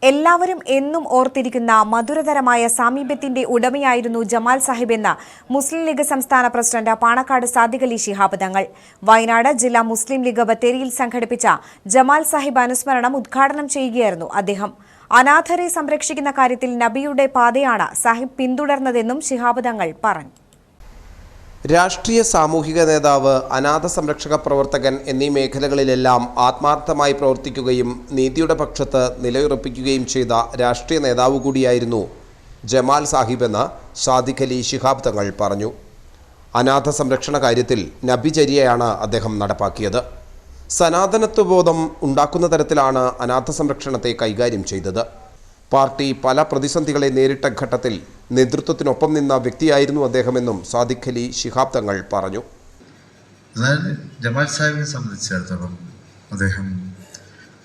എല്ലാവരും എന്നും ഓർത്തിരിക്കുന്ന മധുരതരമായ സാമീപ്യത്തിന്റെ ഉടമയായിരുന്നു ജമാൽ സാഹിബ് എന്ന് മുസ്ലിം ലീഗ് സംസ്ഥാന പ്രസിഡന്റ് പാണക്കാട് സാദിഖ് അലി ശിഹാബ് തങ്ങൾ. വയനാട് ജില്ലാ മുസ്ലിം ലീഗ് ബത്തേരിയിൽ സംഘടിപ്പിച്ച ജമാൽ സാഹിബ് അനുസ്മരണം ഉദ്ഘാടനം ചെയ്യുകയായിരുന്നു അദ്ദേഹം. അനാഥരെ സംരക്ഷിക്കുന്ന കാര്യത്തിൽ നബിയുടെ പാതയാണ് സാഹിബ് പിന്തുടർന്നതെന്നും ശിഹാബ് തങ്ങൾ പറഞ്ഞു. രാഷ്ട്രീയ സാമൂഹിക നേതാവ്, അനാഥ സംരക്ഷക പ്രവർത്തകൻ എന്നീ മേഖലകളിലെല്ലാം ആത്മാർത്ഥമായി പ്രവർത്തിക്കുകയും നീതിയുടെ പക്ഷത്ത് നിലയുറപ്പിക്കുകയും ചെയ്ത രാഷ്ട്രീയ നേതാവ് കൂടിയായിരുന്നു ജമാൽ സാഹിബ് എന്ന് സാദിഖ് അലി ശിഹാബ് തങ്ങൾ പറഞ്ഞു. അനാഥ സംരക്ഷണ കാര്യത്തിൽ നബിചര്യയാണ് അദ്ദേഹം നടപ്പാക്കിയത്. സനാതനത്വബോധം ഉണ്ടാക്കുന്ന തരത്തിലാണ് അനാഥ സംരക്ഷണത്തെ കൈകാര്യം ചെയ്തത്. പാർട്ടി പല പ്രതിസന്ധികളെ നേരിട്ട ഘട്ടത്തിൽ നേതൃത്വത്തിനൊപ്പം നിന്ന വ്യക്തിയായിരുന്നു അദ്ദേഹമെന്നും സാദിഖ് അലി ശിഹാബ് തങ്ങൾ പറഞ്ഞു. അതായത് ജമാൽ സാഹിബിനെ സംബന്ധിച്ചിടത്തോളം അദ്ദേഹം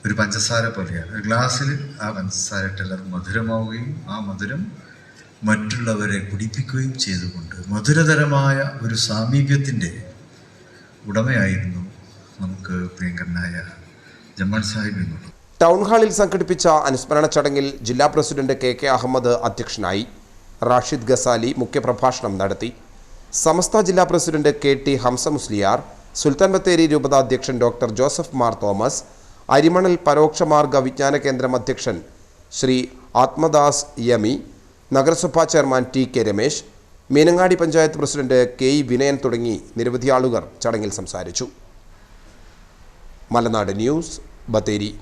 ഒരു പഞ്ചസാര പോലെയാണ്. ഒരു ഗ്ലാസ്സിൽ ആ പഞ്ചസാര ഇട്ടെല്ലാം മധുരമാവുകയും ആ മധുരം മറ്റുള്ളവരെ കുടിപ്പിക്കുകയും ചെയ്തുകൊണ്ട് മധുരതരമായ ഒരു സാമീപ്യത്തിൻ്റെ ഉടമയായിരുന്നു നമുക്ക് പ്രിയങ്കരനായ ജമാൽ സാഹിബ് എന്നുള്ളത്. ടൗൺ ഹാളിൽ സംഘടിപ്പിച്ച അനുസ്മരണ ചടങ്ങിൽ ജില്ലാ പ്രസിഡന്റ് കെ അഹമ്മദ് അധ്യക്ഷനായി. റാഷിദ് ഗസാലി മുഖ്യപ്രഭാഷണം നടത്തി. സമസ്ത ജില്ലാ പ്രസിഡന്റ് ടി ഹംസ മുസ്ലിയാർ, സുൽത്താൻ ബത്തേരി രൂപത അധ്യക്ഷൻ ഡോക്ടർ ജോസഫ് മാർ തോമസ്, അരിമണൽ പരോക്ഷമാർഗ വിജ്ഞാന കേന്ദ്രം അധ്യക്ഷൻ ശ്രീ ആത്മദാസ് യമി, നഗരസഭാ chairman K Ramesh, Meenangadi panchayat president Vinayan തുടങ്ങി നിരവധി ആളുകൾ ചടങ്ങിൽ സംസാരിച്ചു. മലനാട് ന്യൂസ്, ബത്തേരി.